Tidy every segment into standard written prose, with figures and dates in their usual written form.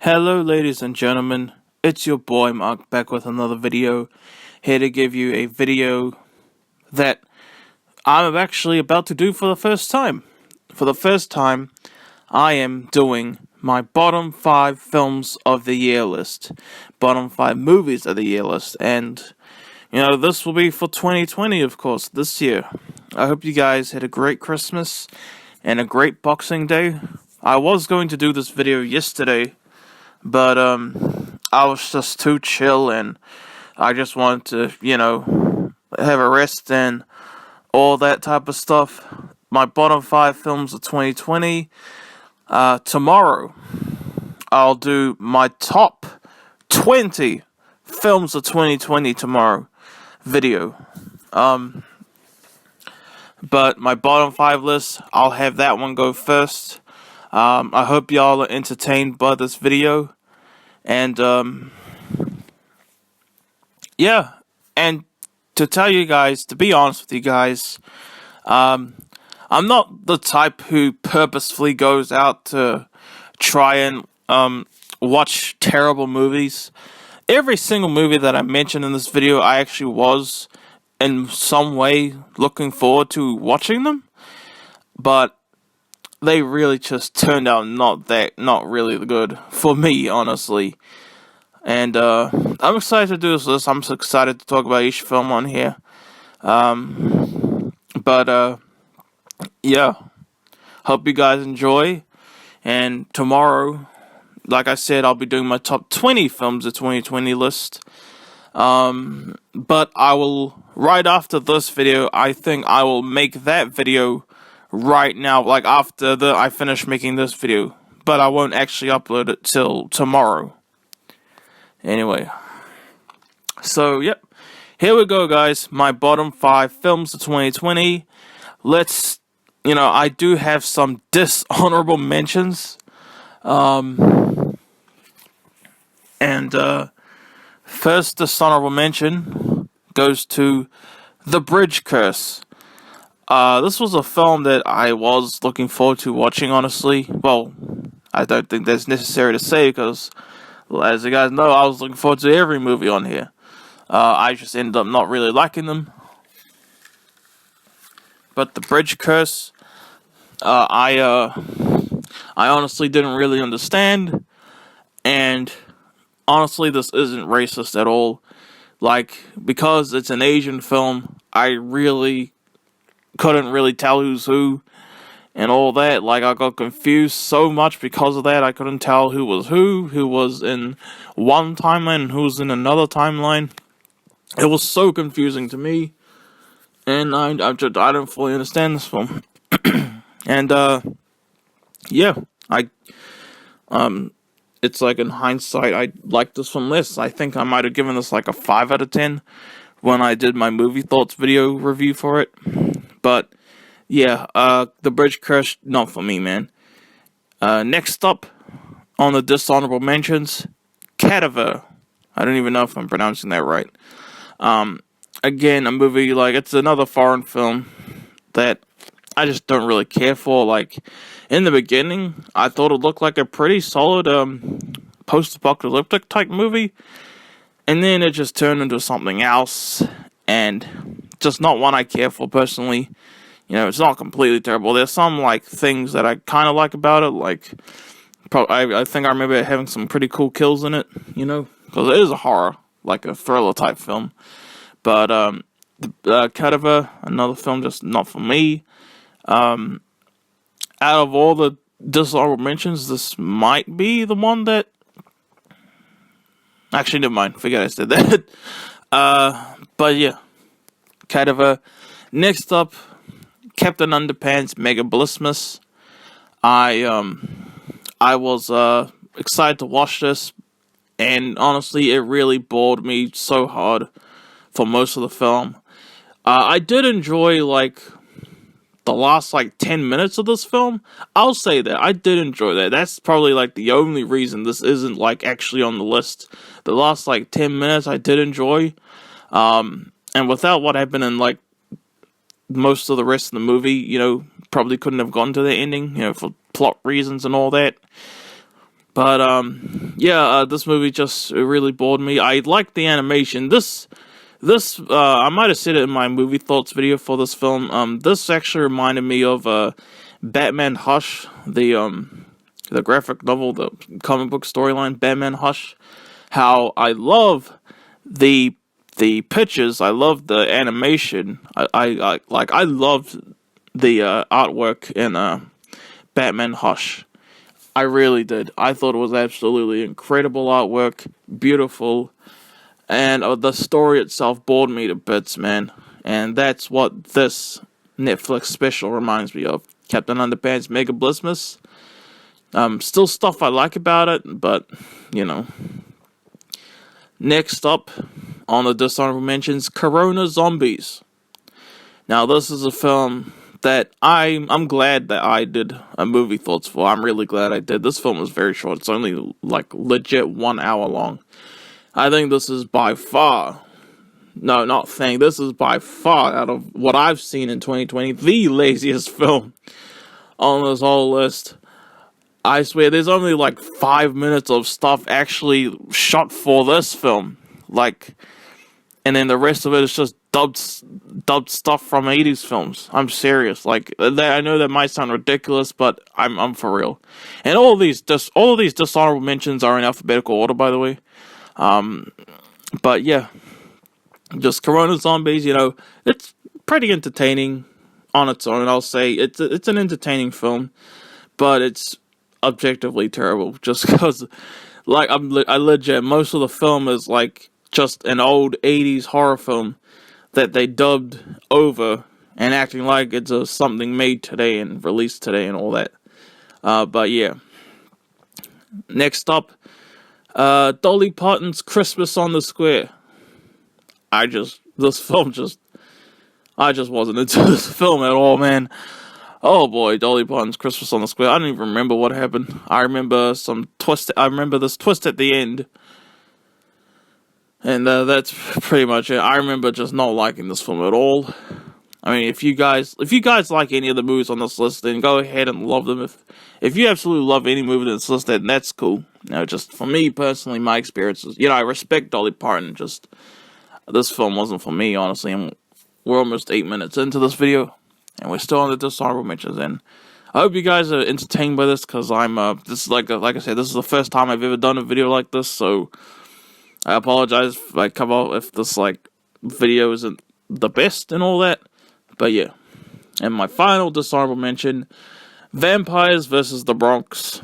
Hello ladies and gentlemen, it's your boy Mark back with another video, here to give you a video that I'm actually about to do for the first time. For the first time, I am doing my bottom 5 films of the year list, bottom 5 movies of the year list, and this will be for 2020 of course, this year. I hope you guys had a great Christmas and a great Boxing Day. I was going to do this video yesterday, but I was just too chill and I just wanted to, have a rest and all that type of stuff. My bottom 5 films of 2020. Tomorrow, I'll do my top 20 films of 2020 tomorrow video. But my bottom 5 list, I'll have that one go first. I hope y'all are entertained by this video. And, yeah. And to tell you guys, to be honest with you guys, I'm not the type who purposefully goes out to try and, watch terrible movies. Every single movie that I mentioned in this video, I actually was, in some way, looking forward to watching them. But they really just turned out not really good for me, honestly. And I'm excited to do this. I'm so excited to talk about each film on here. Yeah. Hope you guys enjoy. And tomorrow, like I said, I'll be doing my top 20 films of 2020 list. But I will, right after this video, I think I will make that video right now, like after I finish making this video, but I won't actually upload it till tomorrow. Anyway, so yep, here we go, guys. My bottom 5 films of 2020. Let's, I do have some dishonorable mentions. First dishonorable mention goes to The Bridge Curse. This was a film that I was looking forward to watching, honestly. Well, I don't think that's necessary to say because, as you guys know, I was looking forward to every movie on here. I just ended up not really liking them. But The Bridge Curse, I honestly didn't really understand. And honestly, this isn't racist at all. Like, because it's an Asian film, I really couldn't really tell who's who and all that. Like, I got confused so much because of that. I couldn't tell who was in one timeline and who was in another timeline. It was so confusing to me, and I don't fully understand this film. And yeah, it's like, in hindsight, I like this film less. I think I might have given this like a 5 out of 10 when I did my movie thoughts video review for it. But yeah, The Bridge Curse, not for me, man. Next up on the dishonorable mentions, Cadaver. I don't even know if I'm pronouncing that right. Again, a movie, it's another foreign film that I just don't really care for. Like, in the beginning, I thought it looked like a pretty solid post-apocalyptic type movie, and then it just turned into something else, and just not one I care for personally. It's not completely terrible. There's some things that I kind of like about it. I think I remember it having some pretty cool kills in it. Because it is a horror, like a thriller type film. But Cadaver, another film just not for me. Out of all the dishonorable mentions, this might be the one that. Actually, never mind. Forget I said that. But yeah, Cadaver. Next up, Captain Underpants Mega Blissmas. I was excited to watch this, and honestly, it really bored me so hard for most of the film. I did enjoy the last 10 minutes of this film. I'll say that I did enjoy that. That's probably the only reason this isn't actually on the list. The last 10 minutes I did enjoy. And without what happened in most of the rest of the movie, probably couldn't have gone to the ending, for plot reasons and all that. But yeah, this movie just really bored me. I liked the animation. This I might have said it in my movie thoughts video for this film. This actually reminded me of Batman Hush, the graphic novel, the comic book storyline, Batman Hush. How I love the pictures, I love the animation. I loved the artwork in Batman Hush. I really did. I thought it was absolutely incredible artwork, beautiful, and the story itself bored me to bits, man. And that's what this Netflix special reminds me of. Captain Underpants Mega Blissmas. Still stuff I like about it, but, you know. Next up on the Dishonorable Mentions, Corona Zombies. Now, this is a film that I'm glad that I did a movie thoughts for. I'm really glad I did. This film is very short. It's only, like, legit 1 hour long. I think this is by far, this is by far, out of what I've seen in 2020, the laziest film on this whole list. I swear, there's only like 5 minutes of stuff actually shot for this film. Like, and then the rest of it is just dubbed stuff from 80s films. I'm serious. Like, I know that might sound ridiculous, but I'm for real. And all of these dishonorable mentions are in alphabetical order, by the way. But yeah, just Corona Zombies, you know, it's pretty entertaining on its own. I'll say it's an entertaining film, but it's objectively terrible. Just because, like, I legit, most of the film is like just an old 80s horror film that they dubbed over and acting like it's something made today and released today and all that. But yeah. Next up, Dolly Parton's Christmas on the Square. I just wasn't into this film at all, man. Oh boy, Dolly Parton's Christmas on the Square. I don't even remember what happened. I remember this twist at the end. And that's pretty much it. I remember just not liking this film at all. I mean, if you guys like any of the movies on this list, then go ahead and love them. If you absolutely love any movie that's listed, then that's cool. You know, just for me personally, my experiences. You know, I respect Dolly Parton. Just this film wasn't for me, honestly. And we're almost 8 minutes into this video, and we're still on the dishonorable mentions. And I hope you guys are entertained by this, because this is like I said, this is the first time I've ever done a video like this. So I apologize if I come out if this video isn't the best and all that. But yeah. And my final dishonorable mention, Vampires vs. the Bronx.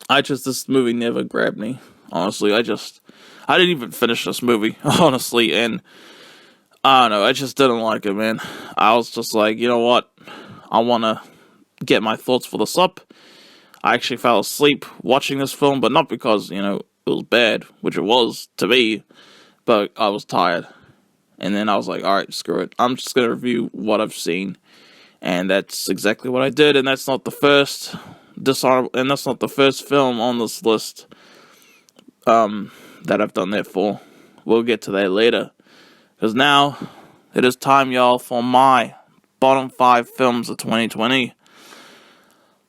This movie never grabbed me. Honestly, I didn't even finish this movie, honestly, and I don't know, I just didn't like it, man. I was just like, you know what? I want to get my thoughts for this up. I actually fell asleep watching this film, but not because, you know, it was bad, which it was to me, but I was tired. And then I was like, alright, screw it. I'm just going to review what I've seen. And that's exactly what I did, and that's not the first film on this list that I've done that for. We'll get to that later. Because now, it is time, y'all, for my bottom 5 films of 2020.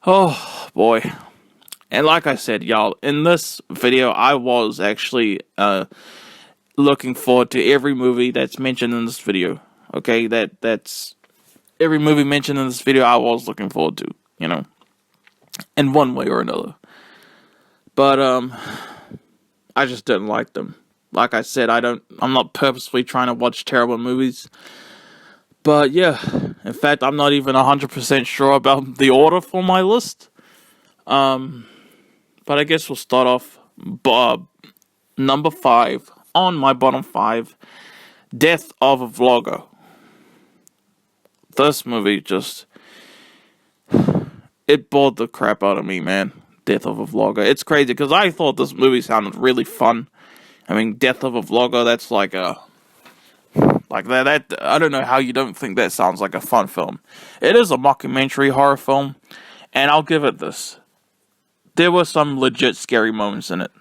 Oh, boy. And like I said, y'all, in this video, I was actually looking forward to every movie that's mentioned in this video. Okay, that's every movie mentioned in this video I was looking forward to, you know, in one way or another. But I just didn't like them. Like I said, I'm not purposefully trying to watch terrible movies. But yeah, in fact, I'm not even 100% sure about the order for my list. But I guess we'll start off number 5 on my bottom 5, Death of a Vlogger. This movie it bored the crap out of me, man. Death of a Vlogger. It's crazy, because I thought this movie sounded really fun. I mean, Death of a Vlogger, that's like that, I don't know how you don't think that sounds like a fun film. It is a mockumentary horror film, and I'll give it this. There were some legit scary moments in it.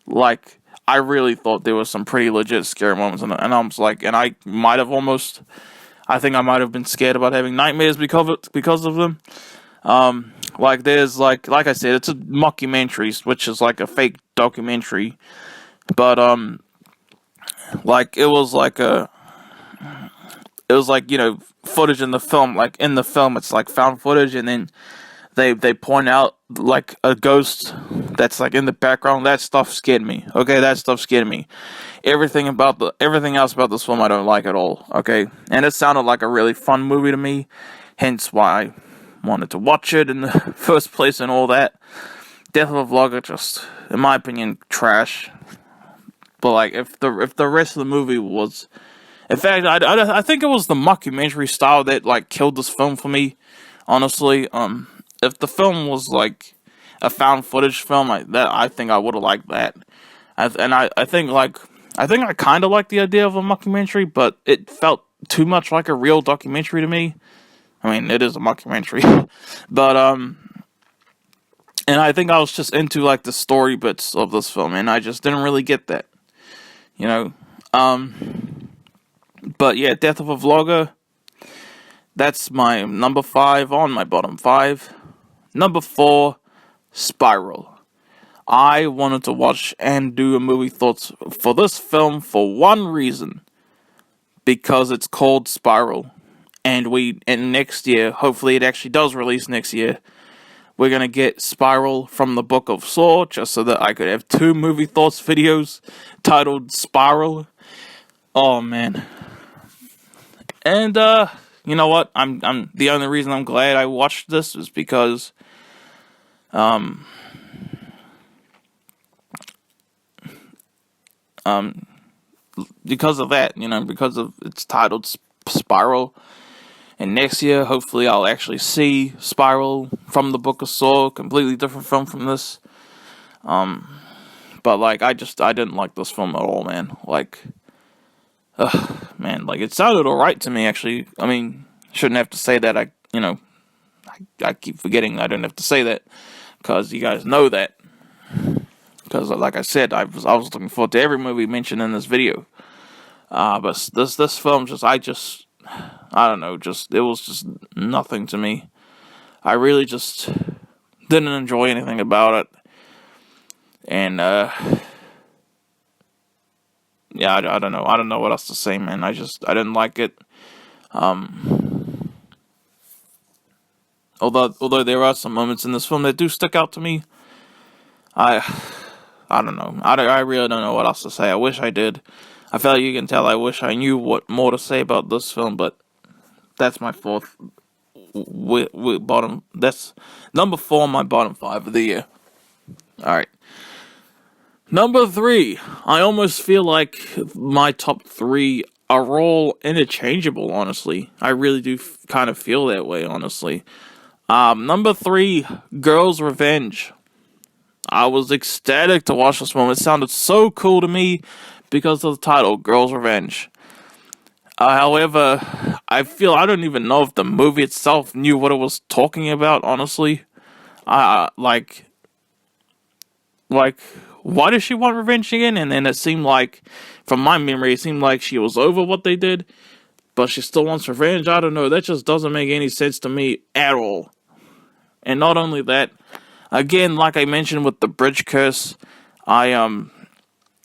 Like, I really thought there were some pretty legit scary moments in it, and I was like, and I think I might have been scared about having nightmares because of them. Like, there's, like I said, it's a mockumentary, which is like a fake documentary. But, like, it was like, you know, footage in the film. Like, in the film, it's like found footage, and then they point out, like, a ghost that's, like, in the background. That stuff scared me. Okay, that stuff scared me. Everything else about this film I don't like at all. Okay, and it sounded like a really fun movie to me, hence why I wanted to watch it in the first place and all that. Death of a Vlogger, just, in my opinion, trash. But, like, if the rest of the movie was, in fact, I think it was the mockumentary style that, like, killed this film for me. Honestly, if the film was like a found footage film, I think I would have liked that. I think I kind of like the idea of a mockumentary, but it felt too much like a real documentary to me. I mean, it is a mockumentary, but and I think I was just into, like, the story bits of this film, and I just didn't really get that, you know. But yeah, Death of a Vlogger. That's my number 5 on my bottom 5. Number 4, Spiral. I wanted to watch and do a movie thoughts for this film for one reason. Because it's called Spiral. And next year, hopefully it actually does release next year, we're going to get Spiral from the Book of Saw, just so that I could have 2 movie thoughts videos titled Spiral. Oh, man. And, you know what? I'm the only reason I'm glad I watched this is because, because of that, you know, because of it's titled Spiral. And next year, hopefully, I'll actually see Spiral from the Book of Saw, completely different film from this. But, like, I didn't like this film at all, man. Like, man, like, it sounded alright to me, actually. I mean, shouldn't have to say that. I keep forgetting I don't have to say that, because you guys know that. Because, like I said, I was looking forward to every movie mentioned in this video. But this film I don't know, it was just nothing to me. I really just didn't enjoy anything about it. And, yeah, I don't know. I don't know what else to say, man. I didn't like it. Although there are some moments in this film that do stick out to me, I don't know. I really don't know what else to say. I wish I did. I feel like you can tell I wish I knew what more to say about this film, but that's my 4th bottom. That's number 4 on my bottom 5 of the year. Alright. Number 3. I almost feel like my top 3 are all interchangeable, honestly. I really do kind of feel that way, honestly. Number 3, Girls' Revenge. I was ecstatic to watch this film. It sounded so cool to me because of the title, Girls' Revenge. However, I don't even know if the movie itself knew what it was talking about, honestly. Like, why does she want revenge again? And then it seemed like, from my memory, it seemed like she was over what they did, but she still wants revenge. I don't know. That just doesn't make any sense to me at all. And not only that, again, like I mentioned with the bridge curse, I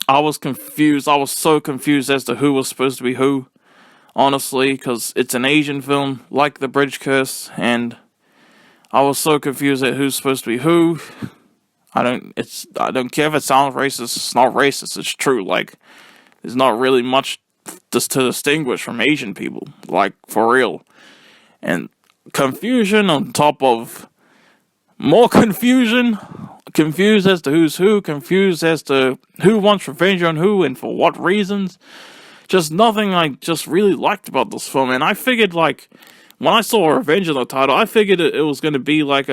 was confused. I was so confused as to who was supposed to be who, honestly, because it's an Asian film, like the bridge curse, and I was so confused at who's supposed to be who. I don't care if it sounds racist. It's not racist. It's true. Like, there's not really much just to distinguish from Asian people, like, for real. And confusion on top of more confusion. Confused as to who's who. Confused as to who wants revenge on who and for what reasons. Just nothing I just really liked about this film. And I figured, like, when I saw Revenge in the title, I figured it was going to be like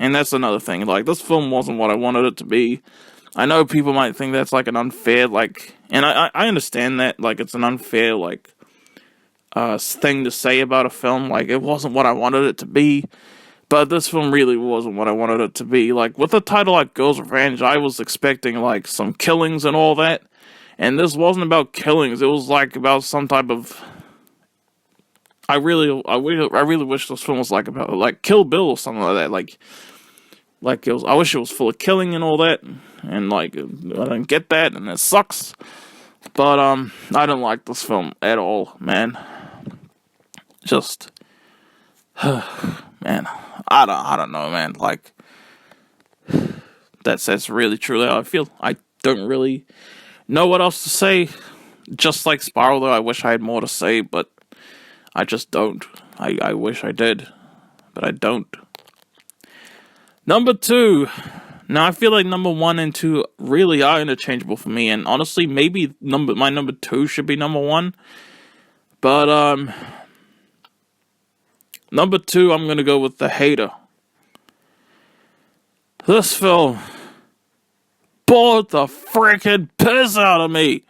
and that's another thing, like, this film wasn't what I wanted it to be. I know people might think that's, like, an unfair, like, and I understand that, like, it's an unfair, like, thing to say about a film. Like, it wasn't what I wanted it to be. But this film really wasn't what I wanted it to be. Like, with a title like Girls' Revenge, I was expecting, like, some killings and all that. And this wasn't about killings. It was, like, about some type of... I really wish this film was, like, about, like, Kill Bill or something like that. Like, Like, I wish it was full of killing and all that, and like, I didn't get that, and it sucks. But, I don't like this film at all, man. Just, man, I don't know, man. Like, that's really truly how I feel. I don't really know what else to say. Just like Spiral, though, I wish I had more to say, but I just don't. I wish I did, but I don't. Number 2. Now, I feel like number 1 and 2 really are interchangeable for me, and honestly, maybe my number 2 should be number 1. But, number 2, I'm gonna go with The Hater. This film bored the freaking piss out of me.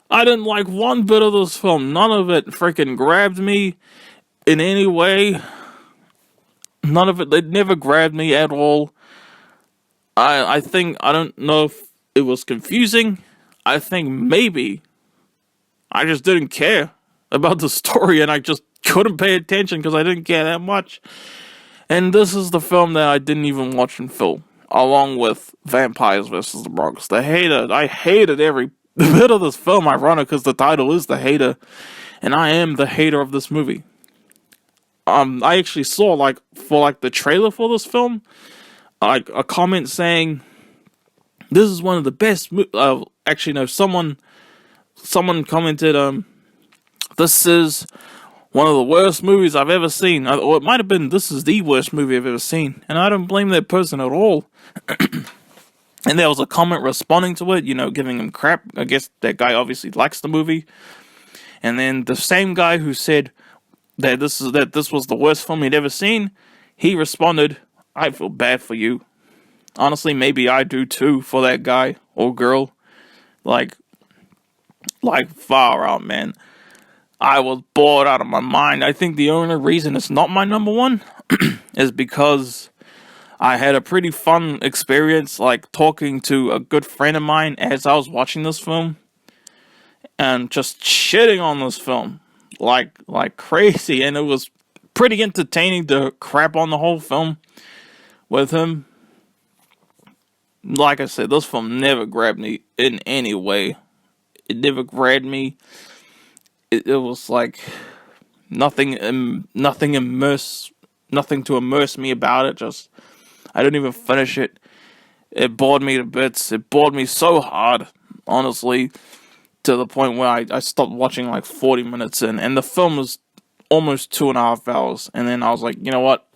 I didn't like one bit of this film. None of it freaking grabbed me in any way. None of it never grabbed me at all. I think, I don't know if it was confusing. I think maybe I just didn't care about the story and I just couldn't pay attention because I didn't care that much. And this is the film that I didn't even watch in full, along with Vampires vs. the Bronx. The Hater. I hated every bit of this film, ironic because the title is The Hater, and I am the hater of this movie. I actually saw, for the trailer for this film, a comment saying, this is one of the best, actually no, someone commented, this is one of the worst movies I've ever seen, or it might have been, this is the worst movie I've ever seen, and I don't blame that person at all. And there was a comment responding to it, giving him crap. I guess that guy obviously likes the movie. And then the same guy who said that this was the worst film he'd ever seen, he responded, I feel bad for you. Honestly, maybe I do too for that guy or girl. Like far out, man. I was bored out of my mind. I think the only reason it's not my number 1 is because I had a pretty fun experience, talking to a good friend of mine as I was watching this film, and just shitting on this film, like crazy, and it was pretty entertaining to crap on the whole film with him. Like I said, this film never grabbed me in any way. It never grabbed me. It was like nothing to immerse me about it. Just, I didn't even finish it. It bored me to bits. It bored me so hard, honestly, to the point where I stopped watching 40 minutes in. And the film was almost 2.5 hours. And then I was like, you know what?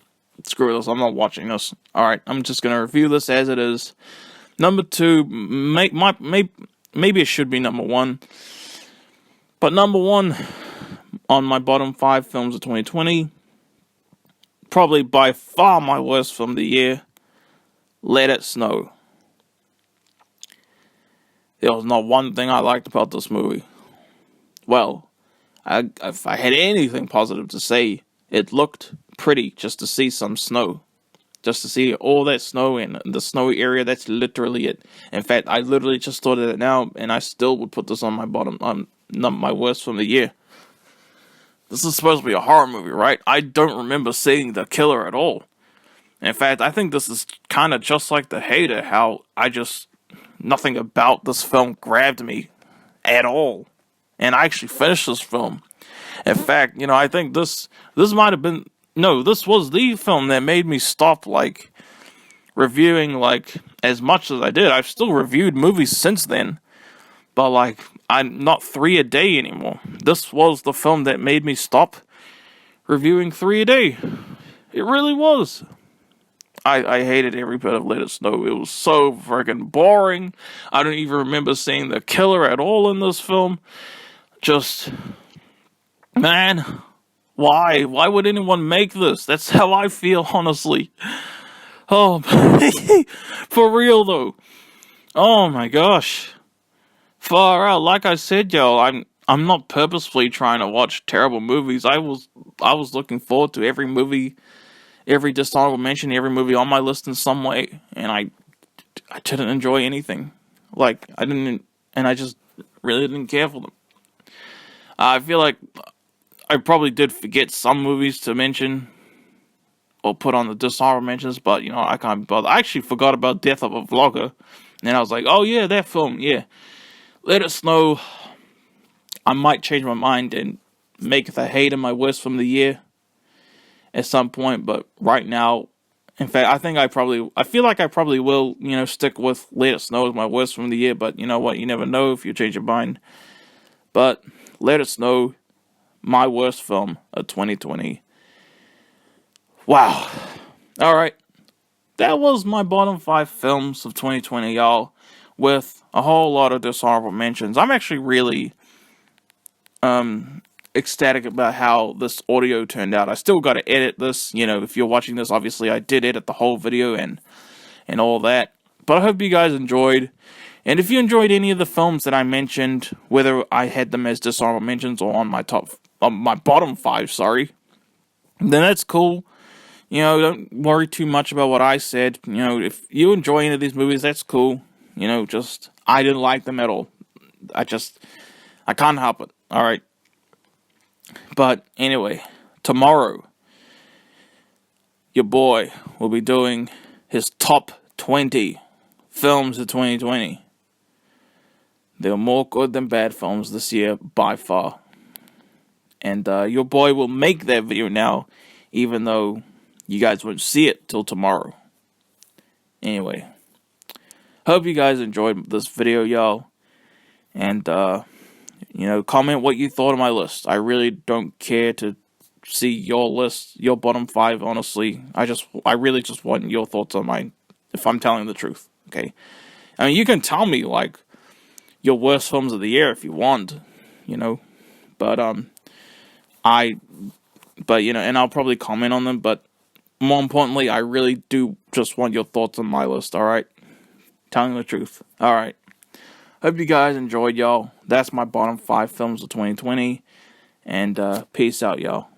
Screw this. I'm not watching this. Alright, I'm just going to review this as it is. Number 2, maybe it should be number 1. But number 1 on my bottom 5 films of 2020, probably by far my worst film of the year, Let It Snow. There was not one thing I liked about this movie. Well, if I had anything positive to say, it looked pretty just to see some snow. Just to see all that snow in the snowy area, that's literally it. In fact, I literally just thought of it now, and I still would put this on my bottom, my worst film of the year. This is supposed to be a horror movie, right? I don't remember seeing the killer at all. In fact, I think this is kind of just like The Hater, how nothing about this film grabbed me at all. And I actually finished this film. In fact, I think this might have been, no, this was the film that made me stop, reviewing, as much as I did. I've still reviewed movies since then, but, I'm not 3 a day anymore. This was the film that made me stop reviewing 3 a day. It really was. I hated every bit of Let It Snow. It was so freaking boring. I don't even remember seeing the killer at all in this film. Just, man, why? Why would anyone make this? That's how I feel, honestly. Oh, for real though. Oh my gosh. Far out. Like I said, y'all, I'm not purposefully trying to watch terrible movies. I was looking forward to every movie, every dishonorable mention, every movie on my list in some way, and I didn't enjoy anything. I just really didn't care for them. I feel like I probably did forget some movies to mention, or put on the dishonorable mentions, but you know, I can't be bothered. I actually forgot about Death of a Vlogger, and I was like, oh yeah, that film, yeah. Let us know. I might change my mind and make the Hater my worst film of the year at some point, but right now, in fact, I feel like I probably will, you know, stick with Let Us Know as my worst film of the year, but you know what, you never know if you change your mind. But Let Us Know, my worst film of 2020. Wow. Alright. That was my bottom 5 films of 2020, y'all, with a whole lot of dishonorable mentions. I'm actually really ecstatic about how this audio turned out. I still got to edit this. You know, if you're watching this, obviously I did edit the whole video and all that. But I hope you guys enjoyed. And if you enjoyed any of the films that I mentioned, whether I had them as dishonorable mentions or on my bottom 5, sorry, then that's cool. You know, don't worry too much about what I said. You know, if you enjoy any of these movies, that's cool. You know, just, I didn't like them at all. I can't help it. Alright. But anyway, tomorrow, your boy will be doing his top 20 films of 2020. There are more good than bad films this year, by far. And your boy will make that video now, even though you guys won't see it till tomorrow. Anyway, hope you guys enjoyed this video, y'all. And, you know, comment what you thought of my list. I really don't care to see your list, your bottom 5, honestly. I really just want your thoughts on mine, if I'm telling the truth, okay? I mean, you can tell me, like, your worst films of the year if you want, you know, but, you know, and I'll probably comment on them, but more importantly, I really do just want your thoughts on my list, alright? Telling the truth, alright. Hope you guys enjoyed, y'all. That's my bottom 5 films of 2020, and, peace out, y'all.